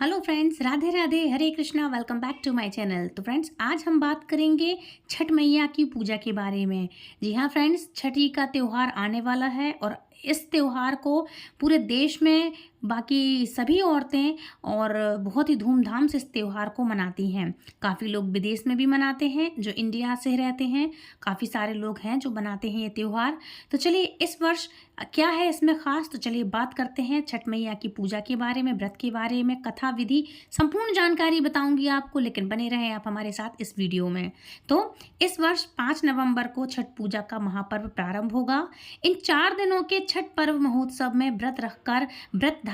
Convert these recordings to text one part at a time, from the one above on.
Hello friends, Radhe Radhe, Hare Krishna. Welcome back to my channel. तो friends, आज हम बात करेंगे छठ मैया की पूजा के बारे में। जी हाँ फ्रेंड्स, छठी का त्यौहार आने वाला है और इस त्यौहार को पूरे देश में बाकी सभी औरतें और बहुत ही धूमधाम से इस त्यौहार को मनाती हैं। काफ़ी लोग विदेश में भी मनाते हैं जो इंडिया से रहते हैं। काफ़ी सारे लोग हैं जो मनाते हैं ये त्यौहार। तो चलिए इस वर्ष क्या है इसमें ख़ास, तो चलिए बात करते हैं छठ मैया की पूजा के बारे में, व्रत के बारे में, कथा विधि, संपूर्ण जानकारी बताऊंगी आपको। लेकिन बने रहें आप हमारे साथ इस वीडियो में। तो इस वर्ष 5 नवंबर को छठ पूजा का महापर्व प्रारंभ होगा। इन 4 दिनों के छठ पर्व महोत्सव में व्रत रखकर व्रतधारी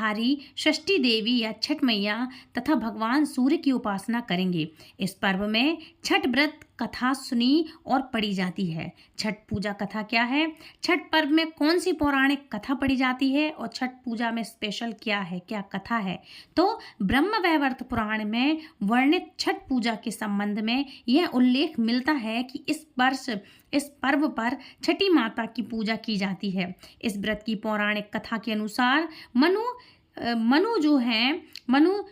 षष्ठी देवी या छठ मैया तथा भगवान सूर्य की उपासना करेंगे। इस पर्व में छठ व्रत कथा सुनी और पढ़ी जाती है। छठ पूजा कथा क्या है, छठ पर्व में कौन सी पौराणिक कथा पढ़ी जाती है और छठ पूजा में स्पेशल क्या है, क्या कथा है। तो ब्रह्म वैवर्त पुराण में वर्णित छठ पूजा के संबंध में यह उल्लेख मिलता है कि इस वर्ष इस पर्व पर छठी माता की पूजा की जाती है। इस व्रत की पौराणिक कथा के अनुसार मनु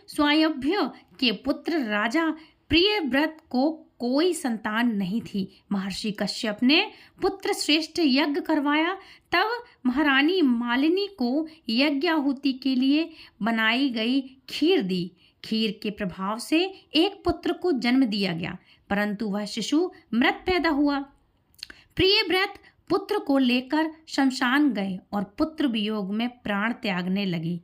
स्वायभ्य के पुत्र राजा प्रियव्रत को कोई संतान नहीं थी। महर्षि कश्यप ने पुत्र श्रेष्ठ यज्ञ करवाया। तब महारानी मालिनी को यज्ञाहुति के लिए बनाई गई खीर दी। खीर के प्रभाव से एक पुत्र को जन्म दिया गया, परंतु वह शिशु मृत पैदा हुआ। प्रियव्रत पुत्र को लेकर शमशान गए और पुत्र वियोग में प्राण त्यागने लगे।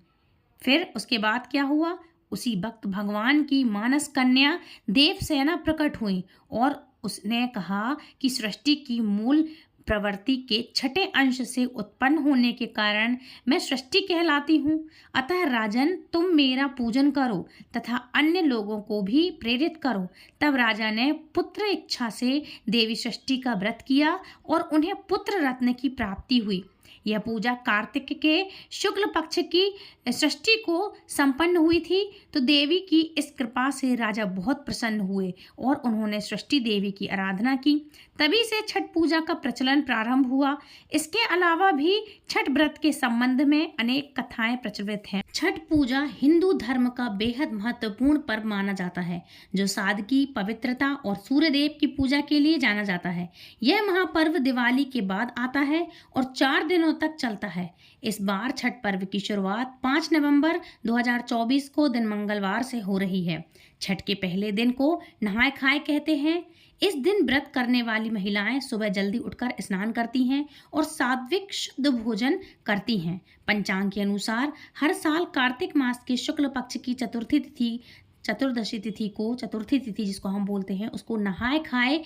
फिर उसके बाद क्या हुआ, उसी वक्त भगवान की मानस कन्या देवसेना प्रकट हुई और उसने कहा कि सृष्टि की मूल प्रवृत्ति के छठे अंश से उत्पन्न होने के कारण मैं सृष्टि कहलाती हूँ। अतः राजन, तुम मेरा पूजन करो तथा अन्य लोगों को भी प्रेरित करो। तब राजा ने पुत्र इच्छा से देवी सृष्टि का व्रत किया और उन्हें पुत्र रत्न की प्राप्ति हुई। यह पूजा कार्तिक के शुक्ल पक्ष की षष्ठी को संपन्न हुई थी। तो देवी की इस कृपा से राजा बहुत प्रसन्न हुए और उन्होंने सृष्टि देवी की आराधना की। तभी से छठ पूजा का प्रचलन प्रारंभ हुआ। इसके अलावा भी छठ व्रत के संबंध में अनेक कथाएं प्रचलित हैं। छठ पूजा हिंदू धर्म का बेहद महत्वपूर्ण पर्व माना जाता है, जो सादगी, पवित्रता और सूर्यदेव की पूजा के लिए जाना जाता है। यह महापर्व दिवाली के बाद आता है और 4 दिनों तक चलता है। इस बार छठ पर्व की शुरुआत 5 नवंबर 2024 को दिन मंगलवार से हो रही है। छठ के पहले दिन को नहाय खाए कहते हैं। इस दिन व्रत करने वाली महिलाएं सुबह जल्दी उठकर स्नान करती हैं और सात्विक शुद्ध भोजन करती हैं। पंचांग के अनुसार हर साल कार्तिक मास के शुक्ल पक्ष की चतुर्दशी तिथि को, चतुर्थी तिथि जिसको हम बोलते हैं, उसको नहाय खाए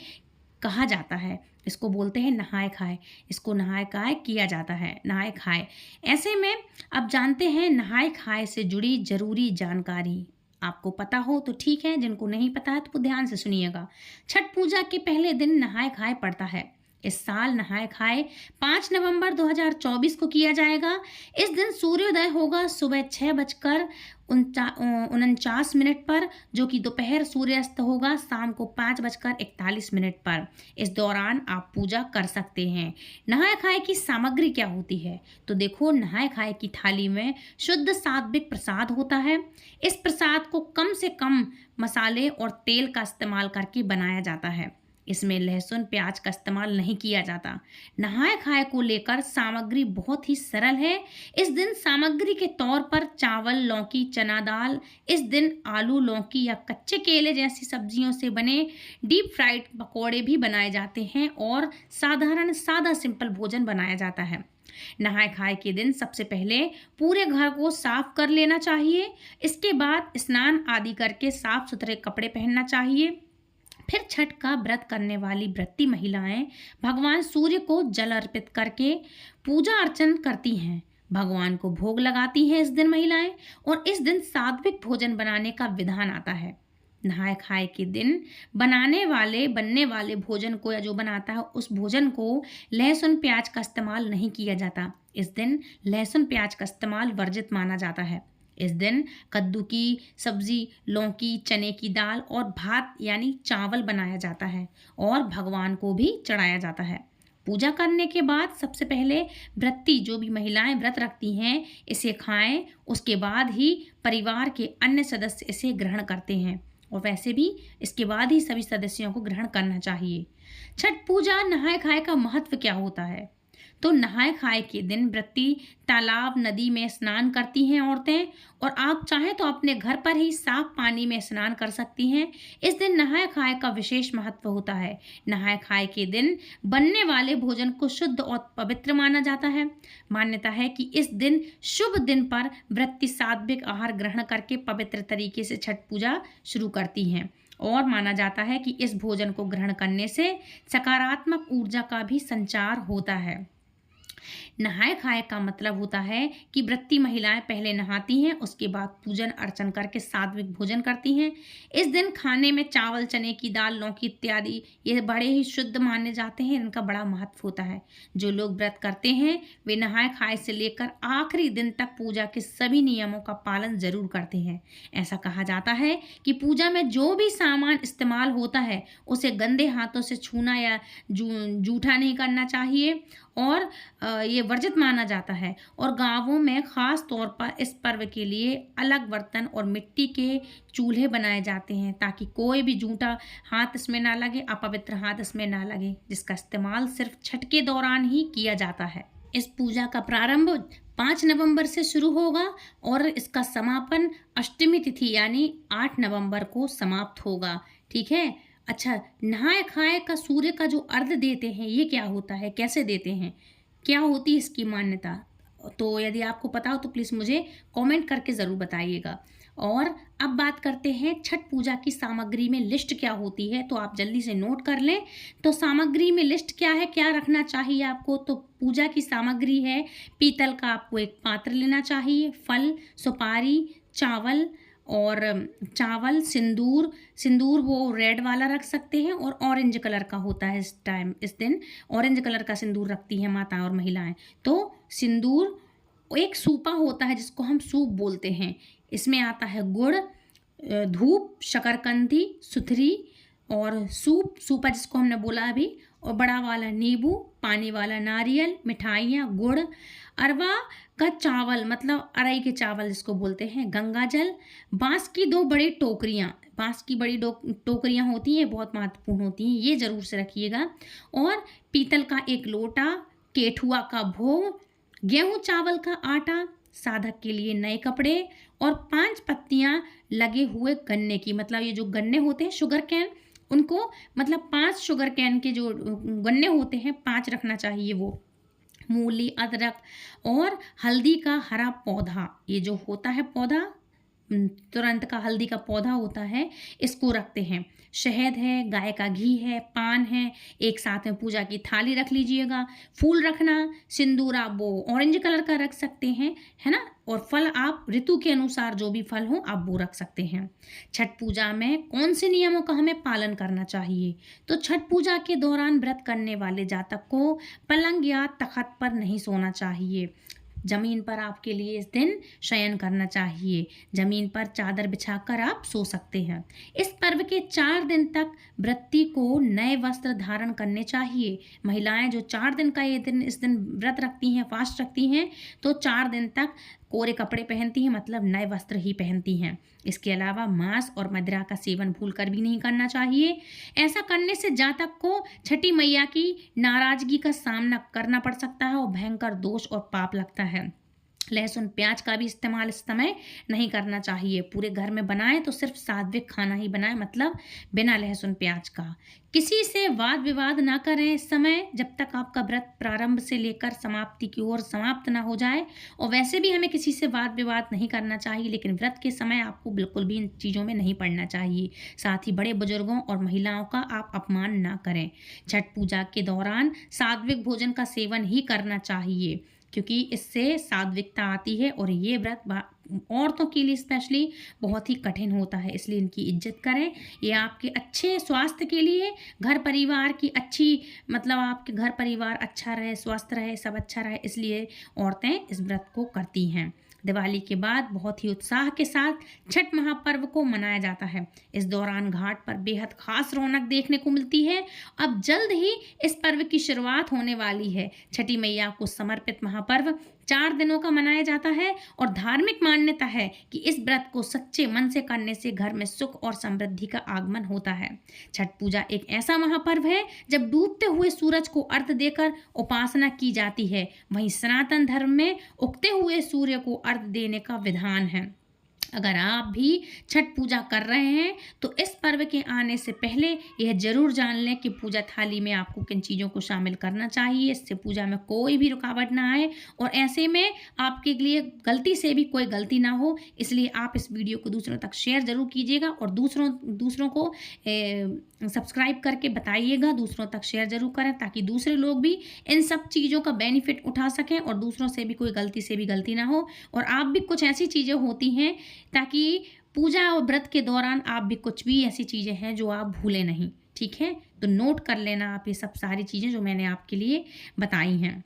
कहा जाता है। इसको बोलते हैं नहाय खाए, इसको नहाय खाए किया जाता है, नहाय खाए। ऐसे में अब जानते हैं नहाय खाए से जुड़ी जरूरी जानकारी। आपको पता हो तो ठीक है, जिनको नहीं पता है तो ध्यान से सुनिएगा। छठ पूजा के पहले दिन नहाय खाए पड़ता है। इस साल नहाय खाए 5 नवंबर 2024 को किया जाएगा। इस दिन सूर्योदय होगा सुबह 6:49 पर, जो कि दोपहर सूर्यास्त होगा शाम को 5:41 पर। इस दौरान आप पूजा कर सकते हैं। नहाय खाए की सामग्री क्या होती है, तो देखो, नहाय खाए की थाली में शुद्ध सात्विक प्रसाद होता है। इस प्रसाद को कम से कम मसाले और तेल का इस्तेमाल करके बनाया जाता है। इसमें लहसुन प्याज का इस्तेमाल नहीं किया जाता। नहाय खाए को लेकर सामग्री बहुत ही सरल है। इस दिन सामग्री के तौर पर चावल, लौकी, चना दाल, इस दिन आलू, लौकी या कच्चे केले जैसी सब्जियों से बने डीप फ्राइड पकौड़े भी बनाए जाते हैं और साधारण सादा सिंपल भोजन बनाया जाता है। नहाय खाए के दिन सबसे पहले पूरे घर को साफ कर लेना चाहिए। इसके बाद स्नान आदि करके साफ सुथरे कपड़े पहनना चाहिए। फिर छठ का व्रत करने वाली व्रती महिलाएं भगवान सूर्य को जल अर्पित करके पूजा अर्चन करती हैं। भगवान को भोग लगाती हैं इस दिन महिलाएं, और इस दिन सात्विक भोजन बनाने का विधान आता है। नहाय खाए के दिन बनने वाले भोजन को, या जो बनाता है उस भोजन को, लहसुन प्याज का इस्तेमाल नहीं किया जाता। इस दिन लहसुन प्याज का इस्तेमाल वर्जित माना जाता है। इस दिन कद्दू की सब्जी, लौकी, चने की दाल और भात यानी चावल बनाया जाता है और भगवान को भी चढ़ाया जाता है। पूजा करने के बाद सबसे पहले व्रती जो भी महिलाएं व्रत रखती हैं इसे खाएं, उसके बाद ही परिवार के अन्य सदस्य इसे ग्रहण करते हैं और वैसे भी इसके बाद ही सभी सदस्यों को ग्रहण करना चाहिए। छठ पूजा नहाय खाए का महत्व क्या होता है? तो नहाय खाए के दिन व्रती तालाब नदी में स्नान करती हैं औरतें, और आप चाहें तो अपने घर पर ही साफ पानी में स्नान कर सकती हैं। इस दिन नहाय खाए का विशेष महत्व होता है। नहाय खाए के दिन बनने वाले भोजन को शुद्ध और पवित्र माना जाता है। मान्यता है कि इस दिन शुभ दिन पर व्रती सात्विक आहार ग्रहण करके पवित्र तरीके से छठ पूजा शुरू करती हैं और माना जाता है कि इस भोजन को ग्रहण करने से सकारात्मक ऊर्जा का भी संचार होता है। नहाय खाए का मतलब होता है कि व्रती महिलाएं पहले नहाती हैं, उसके बाद पूजन अर्चन करके सात्विक भोजन करती हैं। इस दिन खाने में चावल, चने की दाल, लौकी इत्यादि ये बड़े ही शुद्ध माने जाते हैं, इनका बड़ा महत्व होता है। जो लोग व्रत करते हैं वे नहाय खाए से लेकर आखिरी दिन तक पूजा के सभी नियमों का पालन जरूर करते हैं। ऐसा कहा जाता है कि पूजा में जो भी सामान इस्तेमाल होता है उसे गंदे हाथों से छूना या जूठा नहीं करना चाहिए और ये वर्जित माना जाता है। और गांवों में खास तौर पर इस पर्व के लिए अलग बर्तन और मिट्टी के चूल्हे बनाए जाते हैं ताकि कोई भी जूठा हाथ इसमें ना लगे, अपवित्र हाथ इसमें ना लगे, जिसका इस्तेमाल सिर्फ छठ के दौरान ही किया जाता है। इस पूजा का प्रारंभ 5 नवंबर से शुरू होगा और इसका समापन अष्टमी तिथि यानी 8 नवंबर को समाप्त होगा। ठीक है। अच्छा, नहाय खाए का सूर्य का जो अर्घ देते हैं ये क्या होता है, कैसे देते हैं, क्या होती है इसकी मान्यता? तो यदि आपको पता हो तो प्लीज़ मुझे कमेंट करके ज़रूर बताइएगा। और अब बात करते हैं छठ पूजा की सामग्री में लिस्ट क्या होती है, तो आप जल्दी से नोट कर लें। तो सामग्री में लिस्ट क्या है, क्या रखना चाहिए आपको? तो पूजा की सामग्री है पीतल का आपको एक पात्र लेना चाहिए, फल, सुपारी, चावल और सिंदूर वो रेड वाला रख सकते हैं और ऑरेंज कलर का होता है इस दिन ऑरेंज कलर का सिंदूर रखती हैं माता और महिलाएं। तो सिंदूर, एक सूपा होता है जिसको हम सूप बोलते हैं, इसमें आता है गुड़, धूप, शकरकंदी, सुथरी और सूपा जिसको हमने बोला अभी, और बड़ा वाला नींबू, पानी वाला नारियल, मिठाइयाँ, गुड़, अरवा का चावल मतलब अरई के चावल जिसको बोलते हैं, गंगा जल, बांस की 2 बड़ी टोकरियाँ, बांस की बड़ी टोकरियाँ होती हैं, बहुत महत्वपूर्ण होती हैं, ये ज़रूर से रखिएगा। और पीतल का 1 लोटा, केठुआ का भोग, गेहूँ चावल का आटा, साधक के लिए नए कपड़े और 5 पत्तियाँ लगे हुए गन्ने की, मतलब ये जो गन्ने होते हैं शुगर कैन, उनको मतलब 5 शुगर कैन के जो गन्ने होते हैं 5 रखना चाहिए, वो मूली, अदरक और हल्दी का हरा पौधा, ये जो होता है पौधा तुरंत का हल्दी का पौधा होता है, इसको रखते हैं। शहद है, गाय का घी है, पान है, एक साथ में पूजा की थाली रख लीजिएगा। फूल रखना, सिंदूर आप वो ऑरेंज कलर का रख सकते हैं, है ना, और फल आप ऋतु के अनुसार जो भी फल हो आप वो रख सकते हैं। छठ पूजा में कौन से नियमों का हमें पालन करना चाहिए? तो छठ पूजा के दौरान व्रत करने वाले जातक को पलंग या तख्त पर नहीं सोना चाहिए। जमीन पर आपके लिए इस दिन शयन करना चाहिए। जमीन पर चादर बिछाकर आप सो सकते हैं। इस पर्व के 4 दिन तक व्रती को नए वस्त्र धारण करने चाहिए। महिलाएं जो 4 दिन का इस दिन व्रत रखती हैं, फास्ट रखती हैं, तो 4 दिन तक कोरे कपड़े पहनती हैं, मतलब नए वस्त्र ही पहनती हैं। इसके अलावा मांस और मदिरा का सेवन भूलकर भी नहीं करना चाहिए। ऐसा करने से जातक को छठी मैया की नाराजगी का सामना करना पड़ सकता है और भयंकर दोष और पाप लगता है। लहसुन प्याज का भी इस्तेमाल इस समय नहीं करना चाहिए। पूरे घर में बनाएं तो सिर्फ सात्विक खाना ही बनाएं, मतलब बिना लहसुन प्याज का। किसी से वाद विवाद ना करें इस समय, जब तक आपका व्रत प्रारंभ से लेकर समाप्ति की ओर समाप्त ना हो जाए। और वैसे भी हमें किसी से वाद विवाद नहीं करना चाहिए, लेकिन व्रत के समय आपको बिल्कुल भी इन चीज़ों में नहीं पड़ना चाहिए। साथ ही बड़े बुजुर्गों और महिलाओं का आप अपमान ना करें। छठ पूजा के दौरान सात्विक भोजन का सेवन ही करना चाहिए, क्योंकि इससे सात्विकता आती है और ये व्रत औरतों के लिए स्पेशली बहुत ही कठिन होता है, इसलिए इनकी इज्जत करें। ये आपके अच्छे स्वास्थ्य के लिए, घर परिवार की अच्छी, मतलब आपके घर परिवार अच्छा रहे, स्वस्थ रहे, सब अच्छा रहे, इसलिए औरतें इस व्रत को करती हैं। दिवाली के बाद बहुत ही उत्साह के साथ छठ महापर्व को मनाया जाता है। इस दौरान घाट पर बेहद खास रौनक देखने को मिलती है। अब जल्द ही इस पर्व की शुरुआत होने वाली है। छठी मैया को समर्पित महापर्व 4 दिनों का मनाया जाता है और धार्मिक मान्यता है कि इस व्रत को सच्चे मन से करने से घर में सुख और समृद्धि का आगमन होता है। छठ पूजा एक ऐसा महापर्व है जब डूबते हुए सूरज को अर्घ्य देकर उपासना की जाती है। वहीं सनातन धर्म में उगते हुए सूर्य को अर्घ्य देने का विधान है। अगर आप भी छठ पूजा कर रहे हैं तो इस पर्व के आने से पहले यह जरूर जान लें कि पूजा थाली में आपको किन चीज़ों को शामिल करना चाहिए, इससे पूजा में कोई भी रुकावट ना आए और ऐसे में आपके लिए गलती से भी कोई गलती ना हो। इसलिए आप इस वीडियो को दूसरों तक शेयर ज़रूर कीजिएगा और दूसरों को सब्सक्राइब करके बताइएगा, दूसरों तक शेयर ज़रूर करें ताकि दूसरे लोग भी इन सब चीज़ों का बेनिफिट उठा सकें और दूसरों से भी कोई गलती से भी गलती ना हो। और आप भी कुछ ऐसी चीज़ें होती हैं ताकि पूजा और व्रत के दौरान आप भी कुछ भी ऐसी चीज़ें हैं जो आप भूलें नहीं, ठीक है? तो नोट कर लेना आप ये सब सारी चीज़ें जो मैंने आपके लिए बताई हैं।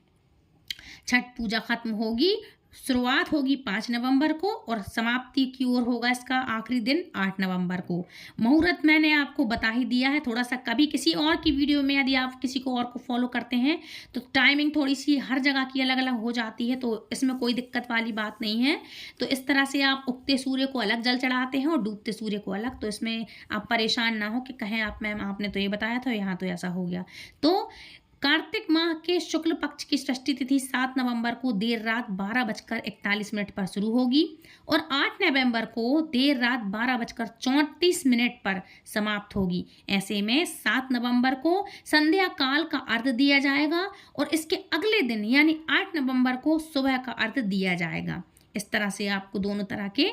छठ पूजा खत्म होगी, शुरुआत होगी 5 नवंबर को और समाप्ति की ओर होगा इसका आखिरी दिन 8 नवंबर को। मुहूर्त मैंने आपको बता ही दिया है। थोड़ा सा कभी किसी और की वीडियो में यदि आप किसी को और को फॉलो करते हैं तो टाइमिंग थोड़ी सी हर जगह की अलग अलग हो जाती है, तो इसमें कोई दिक्कत वाली बात नहीं है। तो इस तरह से आप उगते सूर्य को अलग जल चढ़ाते हैं और डूबते सूर्य को अलग, तो इसमें आप परेशान ना हो कि कहें आप मैम आपने तो ये बताया था यहाँ तो ऐसा हो गया। तो कार्तिक माह के शुक्ल पक्ष की षष्ठी तिथि 7 नवंबर को देर रात 12:41 पर शुरू होगी और 8 नवंबर को देर रात 12:34 पर समाप्त होगी। ऐसे में 7 नवंबर को संध्या काल का अर्घ्य दिया जाएगा और इसके अगले दिन यानी 8 नवंबर को सुबह का अर्घ्य दिया जाएगा। इस तरह से आपको दोनों तरह के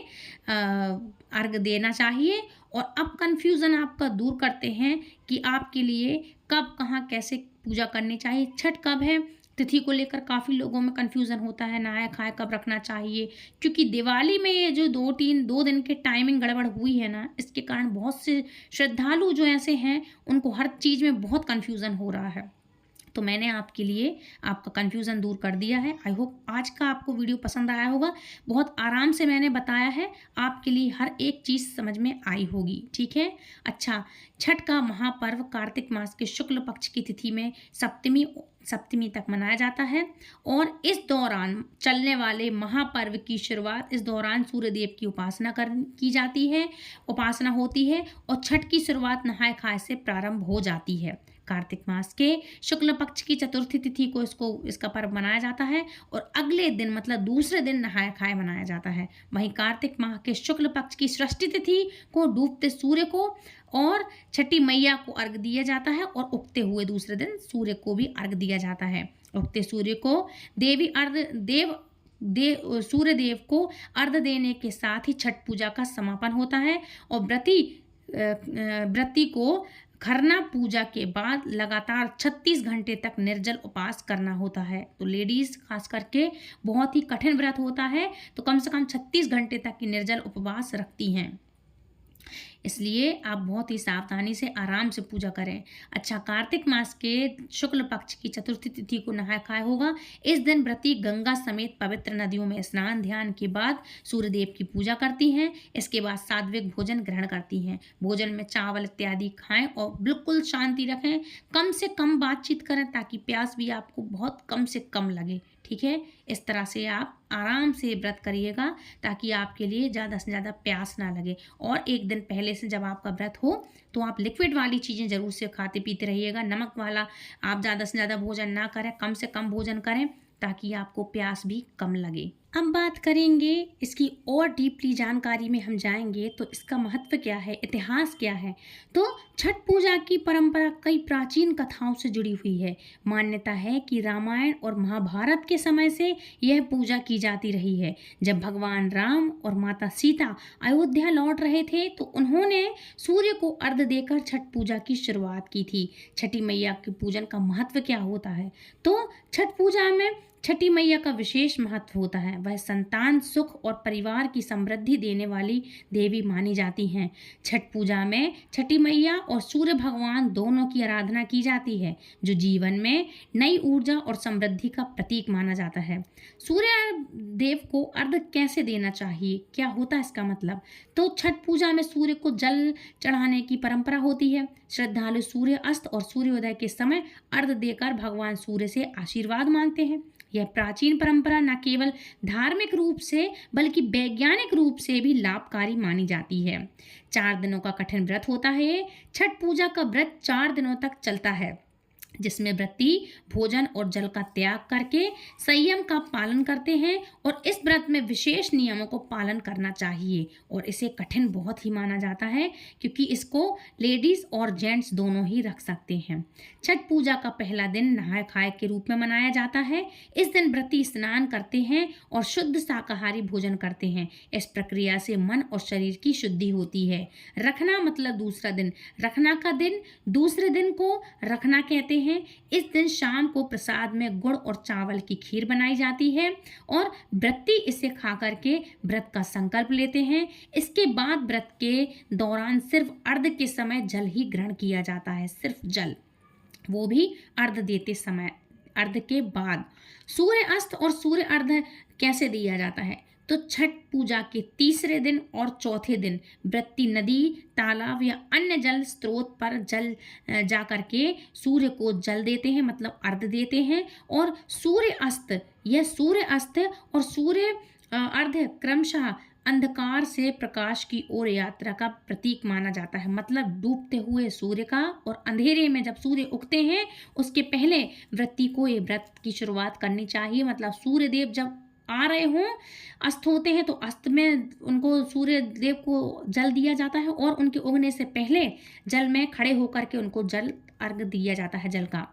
अर्घ्य देना चाहिए। और अब कन्फ्यूज़न आपका दूर करते हैं कि आपके लिए कब कहाँ कैसे पूजा करनी चाहिए, छठ कब है, तिथि को लेकर काफ़ी लोगों में कन्फ्यूज़न होता है, नहाय खाए कब रखना चाहिए। क्योंकि दिवाली में ये जो 2 दिन के टाइमिंग गड़बड़ हुई है ना, इसके कारण बहुत से श्रद्धालु जो ऐसे हैं उनको हर चीज़ में बहुत कन्फ्यूज़न हो रहा है। तो मैंने आपके लिए आपका कन्फ्यूज़न दूर कर दिया है। आई होप आज का आपको वीडियो पसंद आया होगा। बहुत आराम से मैंने बताया है, आपके लिए हर एक चीज़ समझ में आई होगी, ठीक है? अच्छा, छठ का महापर्व कार्तिक मास के शुक्ल पक्ष की तिथि में सप्तमी तक मनाया जाता है और इस दौरान चलने वाले महापर्व की शुरुआत इस दौरान सूर्यदेव की उपासना की जाती है, उपासना होती है और छठ की शुरुआत नहाय खाए से प्रारंभ हो जाती है। कार्तिक मास के शुक्ल पक्ष की चतुर्थी तिथि को इसका पर्व मनाया जाता है और अगले दिन मतलब दूसरे दिन नहाय खाए मनाया जाता है। वहीं कार्तिक माह के शुक्ल पक्ष की षष्ठी तिथि को डूबते सूर्य को और छठी मैया को अर्घ दिया जाता है और उगते हुए दूसरे दिन सूर्य को भी अर्घ दिया जाता है। उगते सूर्य को सूर्य देव को अर्घ देने के साथ ही छठ पूजा का समापन होता है और व्रती को खरना पूजा के बाद लगातार 36 घंटे तक निर्जल उपवास करना होता है। तो लेडीज़ खास करके बहुत ही कठिन व्रत होता है, तो कम से कम 36 घंटे तक की निर्जल उपवास रखती हैं। इसलिए आप बहुत ही सावधानी से आराम से पूजा करें। अच्छा, कार्तिक मास के शुक्ल पक्ष की चतुर्थी तिथि को नहाय खाए होगा। इस दिन व्रती गंगा समेत पवित्र नदियों में स्नान ध्यान के बाद सूर्यदेव की पूजा करती हैं। इसके बाद सात्विक भोजन ग्रहण करती हैं। भोजन में चावल इत्यादि खाएं और बिल्कुल शांति रखें, कम से कम बातचीत करें ताकि प्यास भी आपको बहुत कम से कम लगे, ठीक है? इस तरह से आप आराम से व्रत करिएगा ताकि आपके लिए ज़्यादा से ज़्यादा प्यास ना लगे। और एक दिन पहले से जब आपका व्रत हो तो आप लिक्विड वाली चीज़ें ज़रूर से खाते पीते रहिएगा। नमक वाला आप ज़्यादा से ज़्यादा भोजन ना करें, कम से कम भोजन करें ताकि आपको प्यास भी कम लगे। अब बात करेंगे इसकी और डीपली जानकारी में हम जाएंगे तो इसका महत्व क्या है, इतिहास क्या है। तो छठ पूजा की परंपरा कई प्राचीन कथाओं से जुड़ी हुई है। मान्यता है कि रामायण और महाभारत के समय से यह पूजा की जाती रही है। जब भगवान राम और माता सीता अयोध्या लौट रहे थे तो उन्होंने सूर्य को अर्घ्य देकर छठ पूजा की शुरुआत की थी। छठी मैया के पूजन का महत्व क्या होता है, तो छठ पूजा में छठी मैया का विशेष महत्व होता है। वह संतान सुख और परिवार की समृद्धि देने वाली देवी मानी जाती हैं। छठ पूजा में छठी मैया और सूर्य भगवान दोनों की आराधना की जाती है, जो जीवन में नई ऊर्जा और समृद्धि का प्रतीक माना जाता है। सूर्य देव को अर्घ्य कैसे देना चाहिए, क्या होता है इसका मतलब? तो छठ पूजा में सूर्य को जल चढ़ाने की परंपरा होती है। श्रद्धालु सूर्य अस्त और सूर्योदय के समय अर्घ्य देकर भगवान सूर्य से आशीर्वाद मांगते हैं। यह प्राचीन परंपरा न केवल धार्मिक रूप से बल्कि वैज्ञानिक रूप से भी लाभकारी मानी जाती है। 4 दिनों का कठिन व्रत होता है। छठ पूजा का व्रत 4 दिनों तक चलता है, जिसमें व्रती भोजन और जल का त्याग करके संयम का पालन करते हैं और इस व्रत में विशेष नियमों को पालन करना चाहिए। और इसे कठिन बहुत ही माना जाता है, क्योंकि इसको लेडीज और जेंट्स दोनों ही रख सकते हैं। छठ पूजा का पहला दिन नहाय खाए के रूप में मनाया जाता है। इस दिन व्रती स्नान करते हैं और शुद्ध शाकाहारी भोजन करते हैं। इस प्रक्रिया से मन और शरीर की शुद्धि होती है। रखना मतलब दूसरा दिन, रखना का दिन, दूसरे दिन को रखना कहते हैं। इस दिन शाम को प्रसाद में गुड़ और चावल की खीर बनाई जाती है और व्रती इसे खा करके व्रत का संकल्प लेते हैं। इसके बाद व्रत के दौरान सिर्फ अर्घ्य के समय जल ही ग्रहण किया जाता है, सिर्फ जल, वो भी अर्घ्य देते समय। अर्घ्य के बाद सूर्य अस्त और सूर्य अर्घ्य कैसे दिया जाता है? तो छठ पूजा के तीसरे दिन और चौथे दिन व्रती नदी, तालाब या अन्य जल स्रोत पर जल जा करके सूर्य को जल देते हैं, मतलब अर्घ्य देते हैं। और सूर्य अस्त, यह सूर्य अस्त और सूर्य अर्घ्य क्रमशः अंधकार से प्रकाश की ओर यात्रा का प्रतीक माना जाता है। मतलब डूबते हुए सूर्य का और अंधेरे में जब सूर्य उगते हैं उसके पहले व्रती को ये व्रत की शुरुआत करनी चाहिए। मतलब सूर्य देव जब आ रहे हों, अस्त होते हैं, तो अस्त में उनको सूर्य देव को जल दिया जाता है और उनके उगने से पहले जल में खड़े होकर के उनको जल अर्घ दिया जाता है, जल का।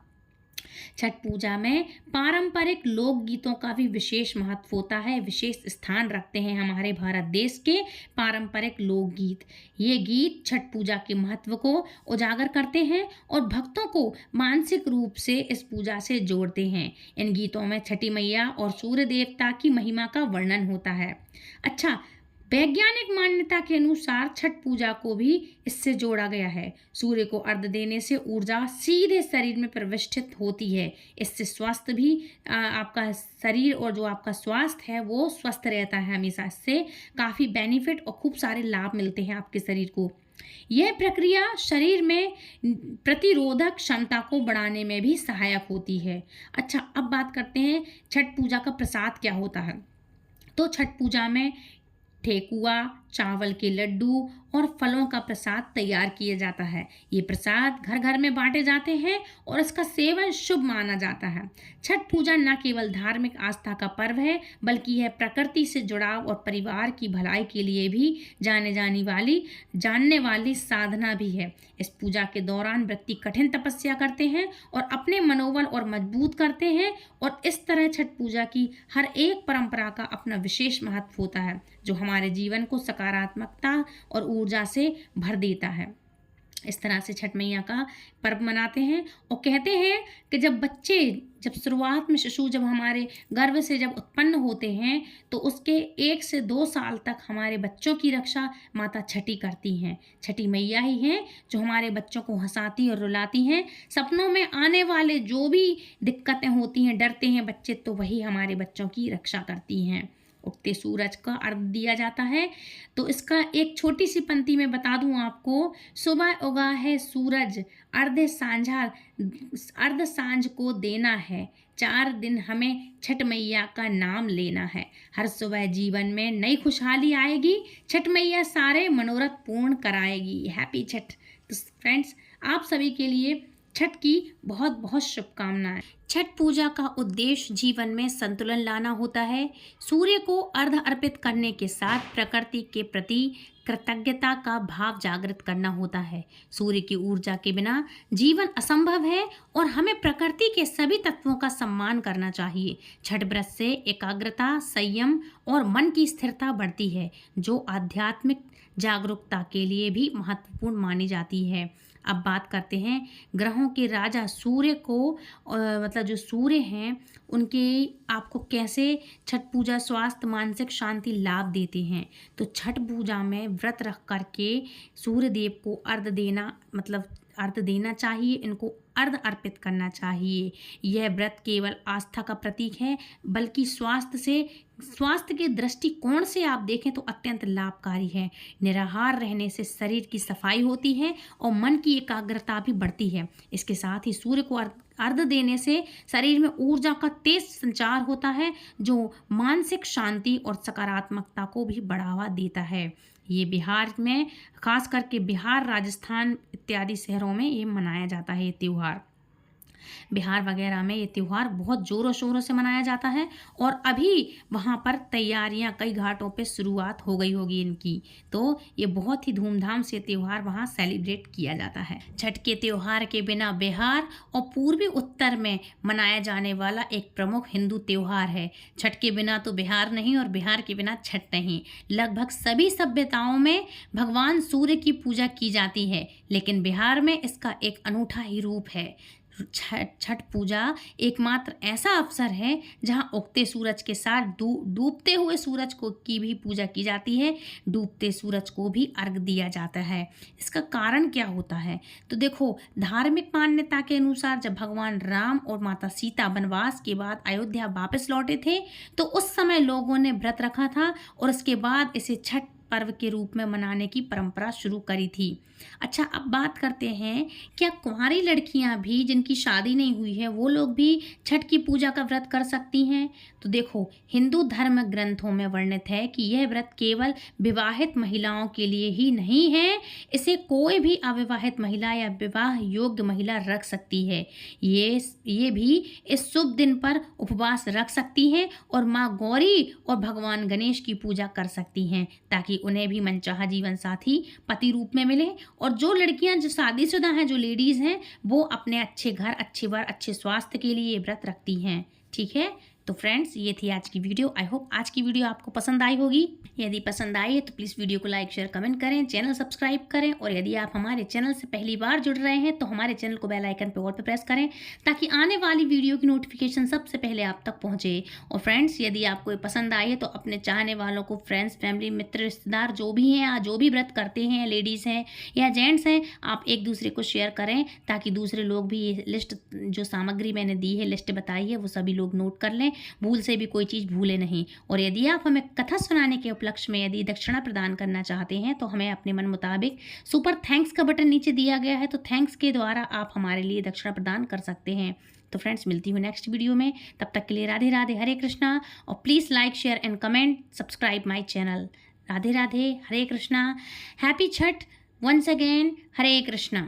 छठ पूजा में पारंपरिक लोकगीतों का भी विशेष महत्व होता है, विशेष स्थान रखते हैं हमारे भारत देश के पारंपरिक लोकगीत। ये गीत छठ पूजा के महत्व को उजागर करते हैं और भक्तों को मानसिक रूप से इस पूजा से जोड़ते हैं। इन गीतों में छठी मैया और सूर्य देवता की महिमा का वर्णन होता है। अच्छा, वैज्ञानिक मान्यता के अनुसार छठ पूजा को भी इससे जोड़ा गया है। सूर्य को अर्घ्य देने से ऊर्जा सीधे शरीर में प्रविष्टित होती है। इससे स्वास्थ्य भी आपका शरीर और जो आपका स्वास्थ्य है वो स्वस्थ रहता है हमेशा। इससे काफ़ी बेनिफिट और खूब सारे लाभ मिलते हैं आपके शरीर को। यह प्रक्रिया शरीर में प्रतिरोधक क्षमता को बढ़ाने में भी सहायक होती है। अच्छा, अब बात करते हैं छठ पूजा का प्रसाद क्या होता है। तो छठ पूजा में ठेकुआ, चावल के लड्डू और फलों का प्रसाद तैयार किया जाता है। ये प्रसाद घर घर में बांटे जाते हैं और इसका सेवन शुभ माना जाता है। छठ पूजा न केवल धार्मिक आस्था का पर्व है, बल्कि यह प्रकृति से जुड़ाव और परिवार की भलाई के लिए भी जानने वाली साधना भी है। इस पूजा के दौरान व्रती कठिन तपस्या करते हैं और अपने मनोबल और मजबूत करते हैं। और इस तरह छठ पूजा की हर एक परंपरा का अपना विशेष महत्व होता है, जो हमारे जीवन को सकारात्मकता और ऊर्जा से भर देता है। इस तरह से छठ मैया का पर्व मनाते हैं और कहते हैं कि जब शुरुआत में शिशु जब हमारे गर्भ से जब उत्पन्न होते हैं तो उसके 1 से 2 साल तक हमारे बच्चों की रक्षा माता छठी करती हैं। छठी मैया ही हैं जो हमारे बच्चों को हंसाती और रुलाती हैं। सपनों में आने वाले जो भी दिक्कतें होती हैं, डरते हैं बच्चे, तो वही हमारे बच्चों की रक्षा करती हैं। उगते सूरज का अर्घ दिया जाता है। तो इसका एक छोटी सी पंक्ति में बता दूं आपको। सुबह उगा है सूरज, अर्ध सांझ को देना है, 4 दिन हमें छठ मैया का नाम लेना है। हर सुबह जीवन में नई खुशहाली आएगी, छठ मैया सारे मनोरथ पूर्ण कराएगी। हैप्पी छठ। तो फ्रेंड्स, आप सभी के लिए छठ की बहुत बहुत शुभकामनाएं। छठ पूजा का उद्देश्य जीवन में संतुलन लाना होता है। सूर्य को अर्घ्य अर्पित करने के साथ प्रकृति के प्रति कृतज्ञता का भाव जागृत करना होता है। सूर्य की ऊर्जा के बिना जीवन असंभव है और हमें प्रकृति के सभी तत्वों का सम्मान करना चाहिए। छठ व्रत से एकाग्रता, संयम और मन की स्थिरता बढ़ती है, जो आध्यात्मिक जागरूकता के लिए भी महत्वपूर्ण मानी जाती है। अब बात करते हैं ग्रहों के राजा सूर्य को, मतलब जो सूर्य हैं उनके आपको कैसे छठ पूजा स्वास्थ्य मानसिक शांति लाभ देते हैं। तो छठ पूजा में व्रत रख करके सूर्य देव को अर्घ देना, मतलब अर्घ देना चाहिए, इनको अर्घ अर्पित करना चाहिए। यह व्रत केवल आस्था का प्रतीक है बल्कि स्वास्थ्य के दृष्टिकोण से आप देखें तो अत्यंत लाभकारी है। निराहार रहने से शरीर की सफाई होती है और मन की एकाग्रता भी बढ़ती है। इसके साथ ही सूर्य को अर्घ देने से शरीर में ऊर्जा का तेज संचार होता है जो मानसिक शांति और सकारात्मकता को भी बढ़ावा देता है। ये बिहार में, खास करके बिहार, राजस्थान इत्यादि शहरों में ये मनाया जाता है। ये त्यौहार बिहार वगैरह में ये त्यौहार बहुत ज़ोरों शोरों से मनाया जाता है और अभी वहाँ पर तैयारियाँ कई घाटों पे शुरुआत हो गई होगी इनकी। तो ये बहुत ही धूमधाम से त्यौहार वहाँ सेलिब्रेट किया जाता है। छठ के त्यौहार के बिना बिहार और पूर्वी उत्तर में मनाया जाने वाला एक प्रमुख हिंदू त्यौहार है। छठ के बिना तो बिहार नहीं और बिहार के बिना छठ नहीं। लगभग सभी सभ्यताओं में भगवान सूर्य की पूजा की जाती है, लेकिन बिहार में इसका एक अनूठा ही रूप है। छठ पूजा एकमात्र ऐसा अवसर है जहां उगते सूरज के साथ डूबते हुए सूरज को की भी पूजा की जाती है। डूबते सूरज को भी अर्घ दिया जाता है। इसका कारण क्या होता है? तो देखो, धार्मिक मान्यता के अनुसार जब भगवान राम और माता सीता वनवास के बाद अयोध्या वापस लौटे थे तो उस समय लोगों ने व्रत रखा था और उसके बाद इसे छठ पर्व के रूप में मनाने की परंपरा शुरू करी थी। अच्छा, अब बात करते हैं क्या कुंवारी लड़कियां भी जिनकी शादी नहीं हुई है वो लोग भी छठ की पूजा का व्रत कर सकती हैं? तो देखो, हिंदू धर्म ग्रंथों में वर्णित है कि यह व्रत केवल विवाहित महिलाओं के लिए ही नहीं है, इसे कोई भी अविवाहित महिला या विवाह योग्य महिला रख सकती है। ये भी इस शुभ दिन पर उपवास रख सकती हैं और माँ गौरी और भगवान गणेश की पूजा कर सकती हैं ताकि उन्हें भी मनचाहा जीवन साथी पति रूप में मिले। और जो लड़कियां जो शादीशुदा हैं, जो लेडीज़ हैं, वो अपने अच्छे घर, अच्छे वर, अच्छे स्वास्थ्य के लिए व्रत रखती हैं। ठीक है, तो फ्रेंड्स, ये थी आज की वीडियो। आई होप आज की वीडियो आपको पसंद आई होगी। यदि पसंद आई है तो प्लीज़ वीडियो को लाइक, शेयर, कमेंट करें, चैनल सब्सक्राइब करें और यदि आप हमारे चैनल से पहली बार जुड़ रहे हैं तो हमारे चैनल को बेल आइकन पे ऑल पे प्रेस करें ताकि आने वाली वीडियो की नोटिफिकेशन सबसे पहले आप तक पहुँचे। और फ्रेंड्स, यदि आपको ये पसंद आई है तो अपने चाहने वालों को, फ्रेंड्स, फैमिली, मित्र, रिश्तेदार जो भी हैं या जो भी व्रत करते हैं, लेडीज़ हैं या जेंट्स हैं, आप एक दूसरे को शेयर करें ताकि दूसरे लोग भी ये लिस्ट, जो सामग्री मैंने दी है, लिस्ट बताई है, वो सभी लोग नोट कर लें, भूल से भी कोई चीज़ भूले नहीं। और यदि आप हमें कथा सुनाने के उपलक्ष्य में यदि दक्षिणा प्रदान करना चाहते हैं तो हमें अपने मन मुताबिक सुपर थैंक्स का बटन नीचे दिया गया है, तो थैंक्स के द्वारा आप हमारे लिए दक्षिणा प्रदान कर सकते हैं। तो फ्रेंड्स, मिलती हूँ नेक्स्ट वीडियो में। तब तक के लिए राधे राधे, हरे कृष्णा। और please like, share and comment, subscribe my channel. Radhe Radhe, Hare Krishna. Happy Chhath once again. Hare Krishna.